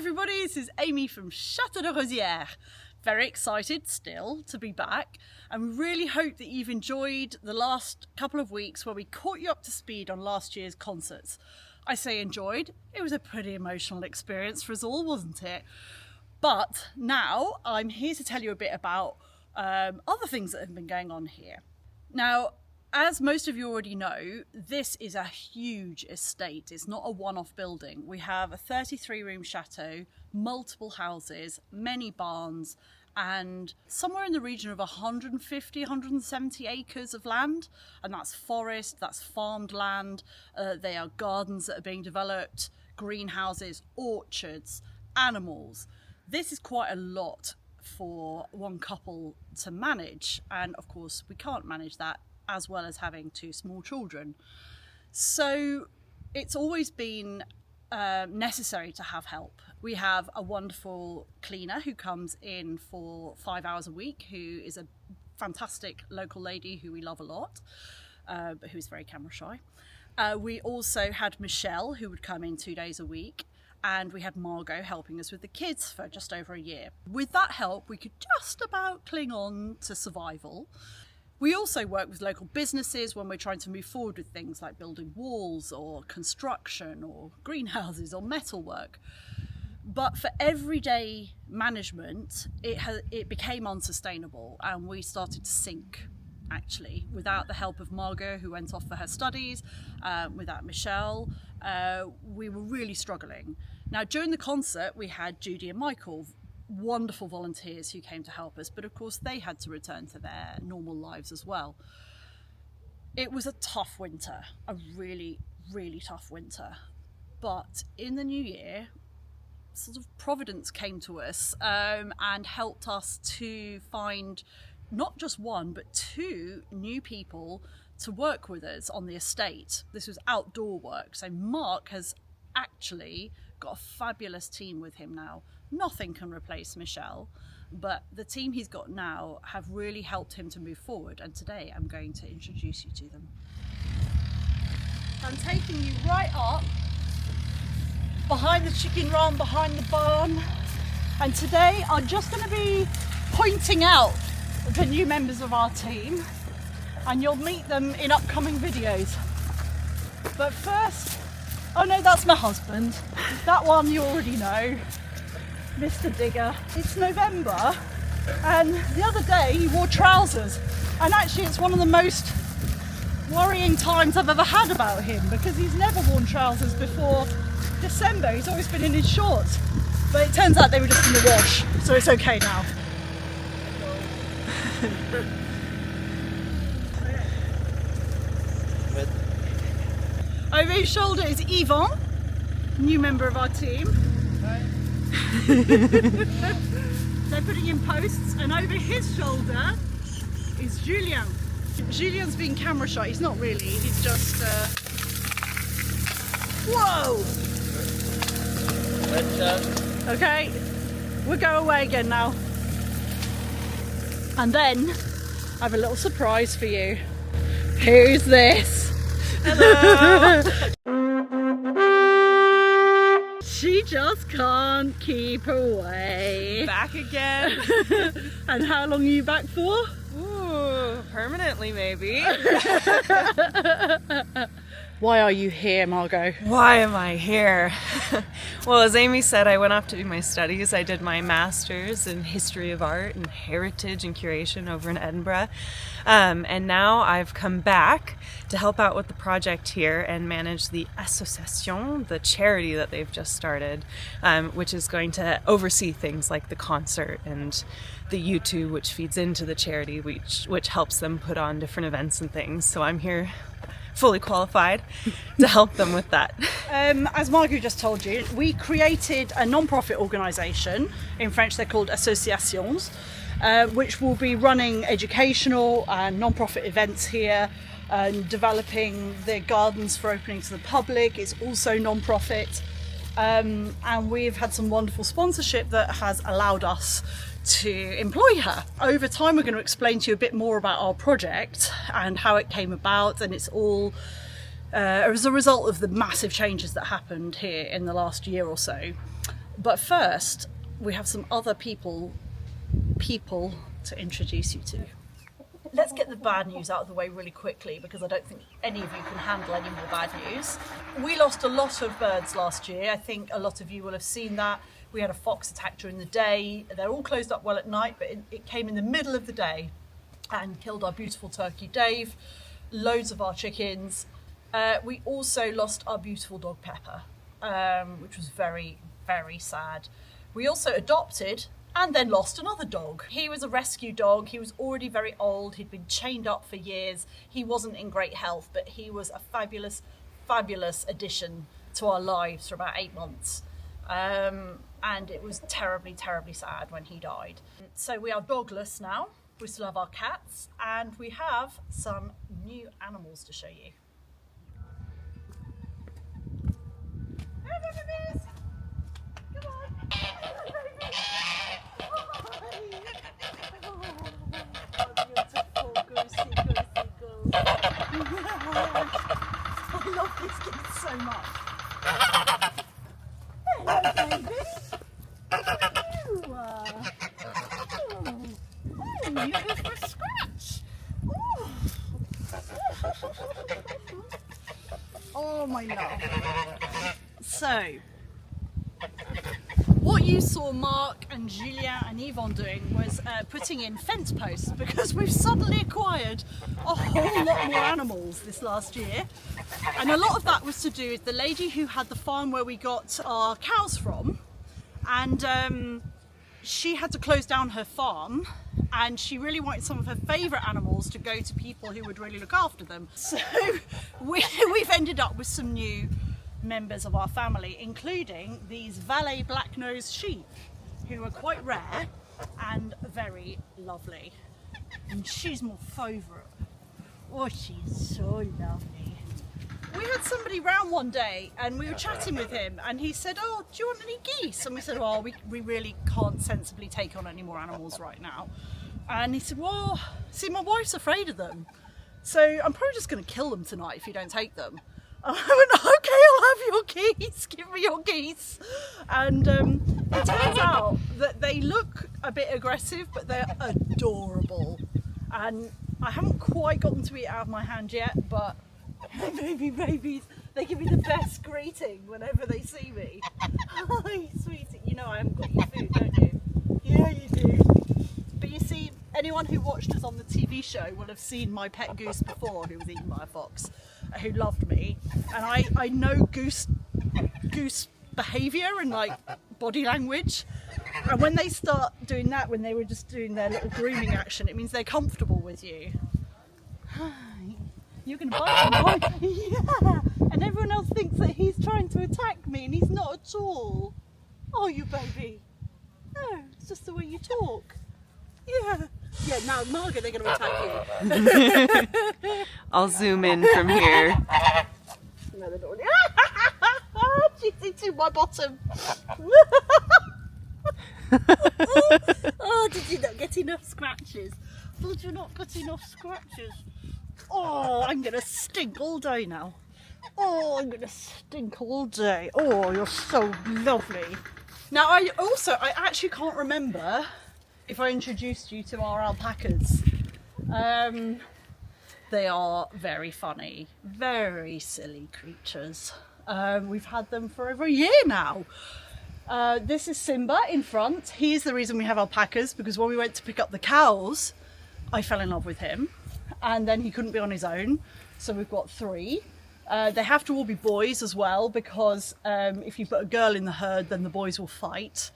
everybody, this is Amy from Chateau de Rosieres. Very excited still to be back, and we really hope that you've enjoyed the last couple of weeks where we caught you up to speed on last year's concerts. I say enjoyed, it was a pretty emotional experience for us all, wasn't it? But now I'm here to tell you a bit about other things that have been going on here. Now, as most of you already know, this is a huge estate. It's not a one-off building. We have a 33-room chateau, multiple houses, many barns, and somewhere in the region of 150, 170 acres of land. And that's forest, that's farmed land. They are gardens that are being developed, greenhouses, orchards, animals. This is quite a lot for one couple to manage. And of course, we can't manage that as well as having two small children. So it's always been necessary to have help. We have a wonderful cleaner who comes in for 5 hours a week, who is a fantastic local lady who we love a lot, but who is very camera shy. We also had Michelle, who would come in 2 days a week, and we had Margot helping us with the kids for just over a year. With that help, we could just about cling on to survival. We also work with local businesses when we're trying to move forward with things like building walls or construction or greenhouses or metalwork. But for everyday management, it became unsustainable, and we started to sink, actually. Without the help of Margot, who went off for her studies, without Michelle, we were really struggling. Now, during the concert, we had Judy and Michael, wonderful volunteers who came to help us, but of course they had to return to their normal lives as well. It was a tough winter, a really, really tough winter. But in the new year, sort of Providence came to us and helped us to find not just one, but two new people to work with us on the estate. This was outdoor work, so Marc has actually got a fabulous team with him now. Nothing can replace Michelle, but the team he's got now have really helped him to move forward, and today I'm going to introduce you to them. I'm taking you right up behind the chicken run, behind the barn, and today I'm just going to be pointing out the new members of our team, and you'll meet them in upcoming videos. But first, oh no, that's my husband. That one you already know. Mr. Digger. It's November, and the other day he wore trousers, and actually it's one of the most worrying times I've ever had about him, because he's never worn trousers before December. He's always been in his shorts, but it turns out they were just in the wash, so it's okay now. Over his shoulder is Yvon, new member of our team. They're putting in posts, and over his shoulder is Julien. Julien's being camera shy. He's not really, he's just whoa! Okay, we'll go away again now. And then I have a little surprise for you. Who's this? Hello! She just can't keep away. Back again. And how long are you back for? Ooh, permanently maybe. Why are you here, Margot? Why am I here? Well, as Amy said, I went off to do my studies. I did my master's in history of art and heritage and curation over in Edinburgh. And now I've come back to help out with the project here and manage the association, the charity that they've just started, which is going to oversee things like the concert and the YouTube, which feeds into the charity, which helps them put on different events and things. So I'm here fully qualified to help them with that. As Margot just told you, we created a non-profit organisation. In French they're called associations, which will be running educational and non-profit events here and developing the gardens for opening to the public. It's also non-profit, and we've had some wonderful sponsorship that has allowed us to employ her. Over time, we're going to explain to you a bit more about our project and how it came about, and it's all as a result of the massive changes that happened here in the last year or so. But first, we have some other people to introduce you to. Let's get the bad news out of the way really quickly, because I don't think any of you can handle any more bad news. We lost a lot of birds last year. I think a lot of you will have seen that. We had a fox attack during the day. They're all closed up well at night, but it came in the middle of the day and killed our beautiful turkey Dave, loads of our chickens. We also lost our beautiful dog Pepper, which was very, very sad. We also adopted and then lost another dog. He was a rescue dog. He was already very old. He'd been chained up for years. He wasn't in great health, but he was a fabulous, fabulous addition to our lives for about 8 months. And it was terribly, terribly sad when he died. So we are dogless now. We still have our cats, and we have some new animals to show you. Come on. Oh, beautiful goosey, goosey, I love these kids so much. Hello, baby. You're here for a scratch. Oh, my love. So, what you saw Marc and Juliette and Yvonne doing was putting in fence posts, because we've suddenly acquired a whole lot more animals this last year. And a lot of that was to do with the lady who had the farm where we got our cows from, and she had to close down her farm, and she really wanted some of her favourite animals to go to people who would really look after them. So we've ended up with some new members of our family, including these Valais black-nosed sheep, who are quite rare and very lovely. And she's my favourite. Oh, she's so lovely. We had somebody round one day and we were chatting with him, and he said, oh, do you want any geese? And we said, well, we really can't sensibly take on any more animals right now. And he said, well, see, my wife's afraid of them, so I'm probably just going to kill them tonight if you don't take them. And I went, okay, I'll have your geese, give me your geese. And it turns out that they look a bit aggressive, but they're adorable. And I haven't quite got them to eat out of my hand yet, but baby babies, they give me the best greeting whenever they see me. Hi, sweetie. You know I haven't got your food, don't you? Yeah, you do. But you see, anyone who watched us on the TV show will have seen my pet goose before, who was eaten by a fox, who loved me. And I know goose behaviour and like body language. And when they start doing that, when they were just doing their little grooming action, it means they're comfortable with you. You're going to bite him, aren't you? Yeah. And everyone else thinks that he's trying to attack me, and he's not at all. Oh, you baby. No, it's just the way you talk. Yeah. Yeah, now, Margot, they're going to attack you. I'll zoom in from here. No, they're not. She's eating my bottom. Oh, did you not get enough scratches? Did you not get enough scratches? Oh, I'm going to stink all day now. Oh, I'm going to stink all day. Oh, you're so lovely. Now, I actually can't remember if I introduced you to our alpacas. They are very funny, very silly creatures. We've had them for over a year now. This is Simba in front. He's the reason we have alpacas, because when we went to pick up the cows, I fell in love with him. And then he couldn't be on his own, so we've got 3. They have to all be boys as well, because if you put a girl in the herd, then the boys will fight.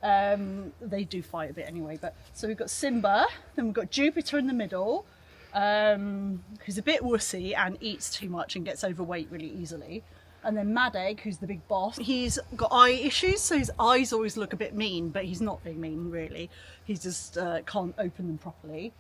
They do fight a bit anyway. But so we've got Simba, then we've got Jupiter in the middle, who's a bit wussy and eats too much and gets overweight really easily. And then Mad Egg, who's the big boss. He's got eye issues, so his eyes always look a bit mean, but he's not being mean really. He just can't open them properly.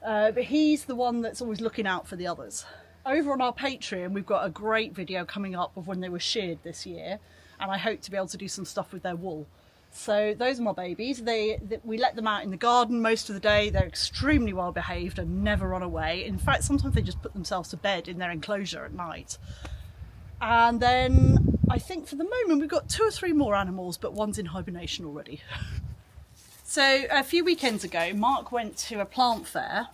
But he's the one that's always looking out for the others. Over on our Patreon, we've got a great video coming up of when they were sheared this year, and I hope to be able to do some stuff with their wool. So those are my babies. We let them out in the garden most of the day. They're extremely well behaved and never run away. In fact, sometimes they just put themselves to bed in their enclosure at night. And then I think for the moment we've got 2 or 3 more animals, but one's in hibernation already. So a few weekends ago, Marc went to a plant fair,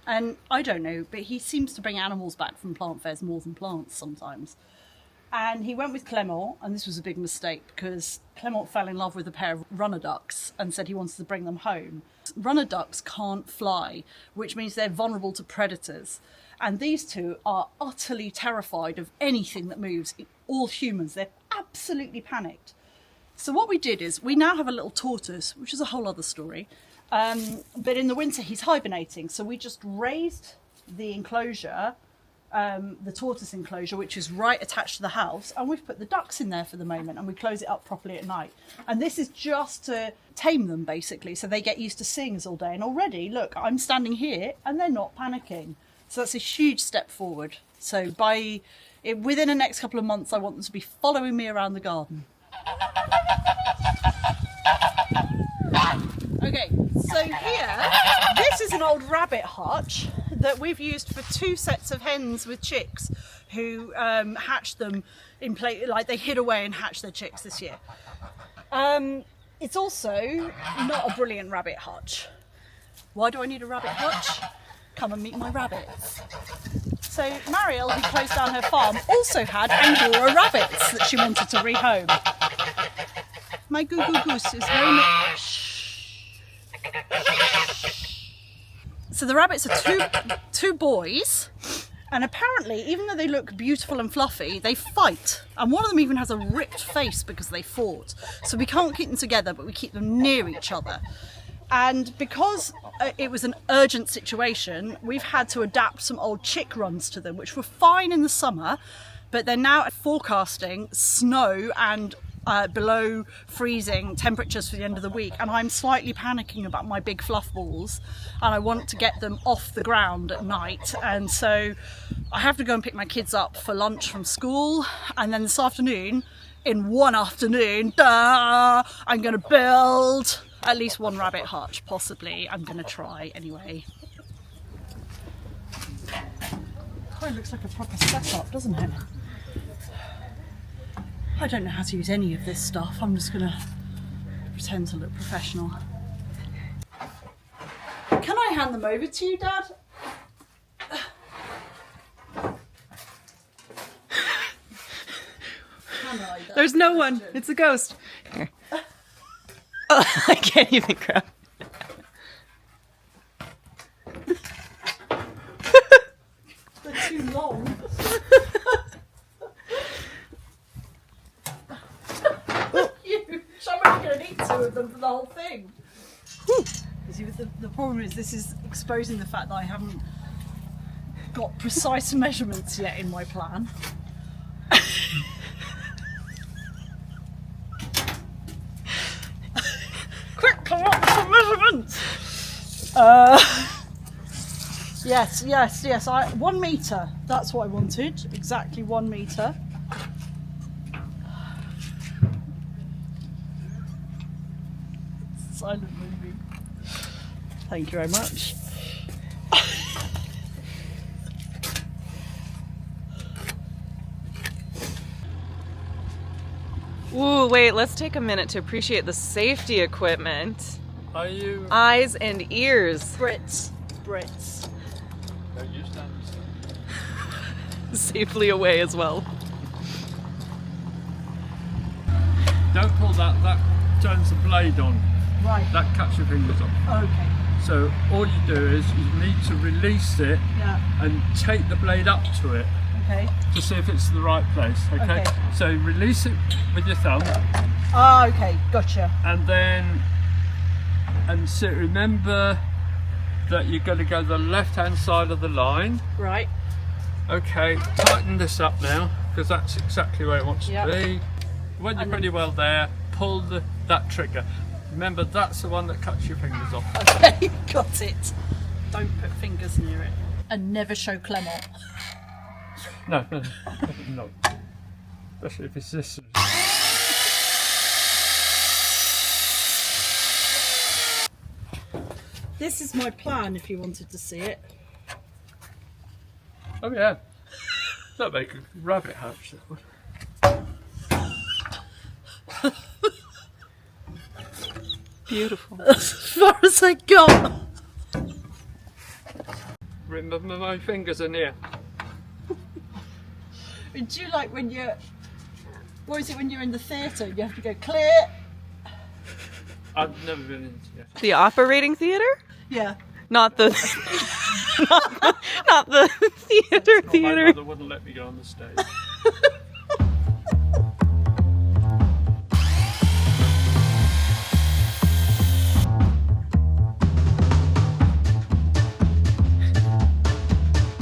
and I don't know, but he seems to bring animals back from plant fairs more than plants sometimes. And he went with Clement, and this was a big mistake because Clement fell in love with a pair of runner ducks and said he wanted to bring them home. Runner ducks can't fly, which means they're vulnerable to predators. And these two are utterly terrified of anything that moves, all humans. They're absolutely panicked. So what we did is we now have a little tortoise, which is a whole other story. But in the winter, he's hibernating. So we just raised the enclosure, the tortoise enclosure, which is right attached to the house, and we've put the ducks in there for the moment, and we close it up properly at night. And this is just to tame them, basically, so they get used to seeing us all day. And already, look, I'm standing here and they're not panicking. So that's a huge step forward. So within the next couple of months, I want them to be following me around the garden. Okay, so here, this is an old rabbit hutch that we've used for 2 sets of hens with chicks who hatched them in place, like they hid away and hatched their chicks this year. It's also not a brilliant rabbit hutch. Why do I need a rabbit hutch? Come and meet my rabbits. So Mariel, who closed down her farm, also had Angora rabbits that she wanted to rehome. My goo-goo goose is very So the rabbits are two boys, and apparently, even though they look beautiful and fluffy, they fight. And one of them even has a ripped face because they fought. So we can't keep them together, but we keep them near each other. And because it was an urgent situation, we've had to adapt some old chick runs to them, which were fine in the summer, but they're now forecasting snow and below freezing temperatures for the end of the week, and I'm slightly panicking about my big fluff balls, and I want to get them off the ground at night. And so I have to go and pick my kids up for lunch from school, and then this afternoon, in one afternoon, I'm going to build at least one rabbit hutch, possibly. I'm going to try anyway. Oh, it looks like a proper setup, doesn't it? I don't know how to use any of this stuff. I'm just going to pretend to look professional. Can I hand them over to you, Dad? Can I, Dad? There's no one. It's a ghost. Here. Oh, I can't even grab. They're too long. I'm going to need 2 of them for the whole thing. The problem is this is exposing the fact that I haven't got precise measurements yet in my plan. Quick, come up with some measurements! Yes. 1 metre. That's what I wanted. Exactly 1 metre. Silent movie. Thank you very much. Ooh, wait, let's take a minute to appreciate the safety equipment. Are you? Eyes and ears. Brits. No, you stand. Safely away as well. Don't pull that. That turns the blade on. Right. That cuts your fingers off. Okay. So all you do is you need to release it and take the blade up to it Okay. to see if it's the right place. Okay. So release it with your thumb. Ah, okay. Gotcha. And so remember that you're going to go the left-hand side of the line. Right. Okay. Tighten this up now because that's exactly where it wants to be. When you're pretty well there, pull that trigger. Remember, that's the one that cuts your fingers off. Okay, got it. Don't put fingers near it. And never show Clement. No. Especially if it's this. This is my plan if you wanted to see it. Oh yeah. That'd make a rabbit hutch, that would. Beautiful. As far as I got. Remember, my fingers are near. Do you like when you're, what is it when you're in the theatre? You have to go clear. I've never been in theatre. The operating theater? Yeah. Not the not the theater. My mother wouldn't let me go on the stage.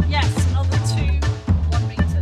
Yes, another 1 meters.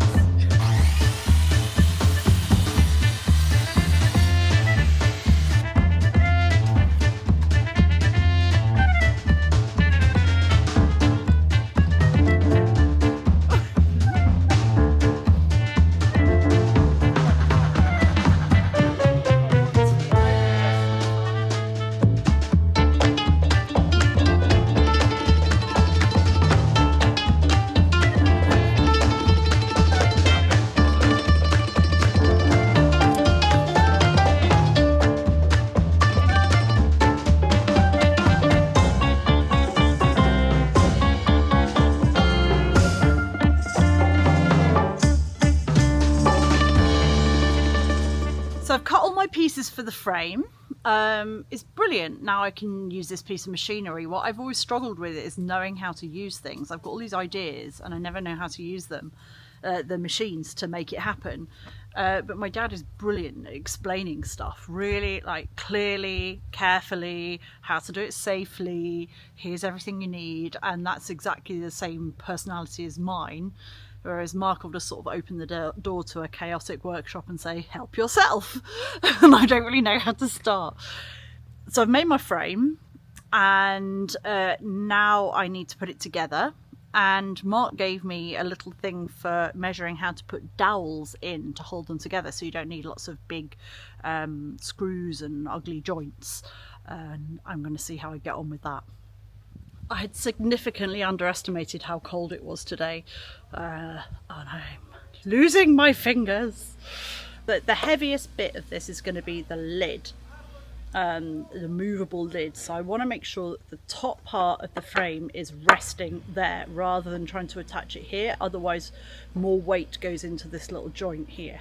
So I've cut all my pieces for the frame. It's brilliant. Now I can use this piece of machinery. What I've always struggled with is knowing how to use things. I've got all these ideas and I never know how to use them, the machines, to make it happen. But my dad is brilliant at explaining stuff, really, like, clearly, carefully, how to do it safely. Here's everything you need, and that's exactly the same personality as mine. Whereas Marc will just sort of open the door to a chaotic workshop and say, help yourself. And I don't really know how to start. So I've made my frame, and now I need to put it together. And Marc gave me a little thing for measuring how to put dowels in to hold them together, so you don't need lots of big screws and ugly joints. And I'm going to see how I get on with that. I had significantly underestimated how cold it was today, and I'm losing my fingers. The heaviest bit of this is going to be the lid, the movable lid. So I want to make sure that the top part of the frame is resting there rather than trying to attach it here. Otherwise, more weight goes into this little joint here.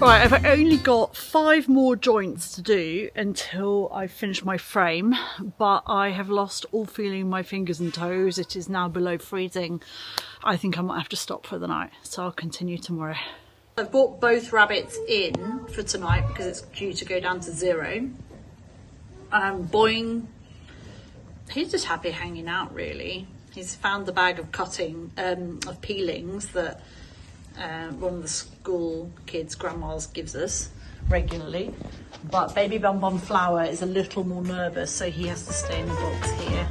Right, I've only got 5 more joints to do until I finish my frame, but I have lost all feeling in my fingers and toes. It is now below freezing. I think I might have to stop for the night, so I'll continue tomorrow. I've brought both rabbits in for tonight because it's due to go down to 0. Boing, he's just happy hanging out, really. He's found the bag of of peelings that one of the school kids' grandmas gives us regularly. But baby Bum Bum Flower is a little more nervous, so he has to stay in the box here.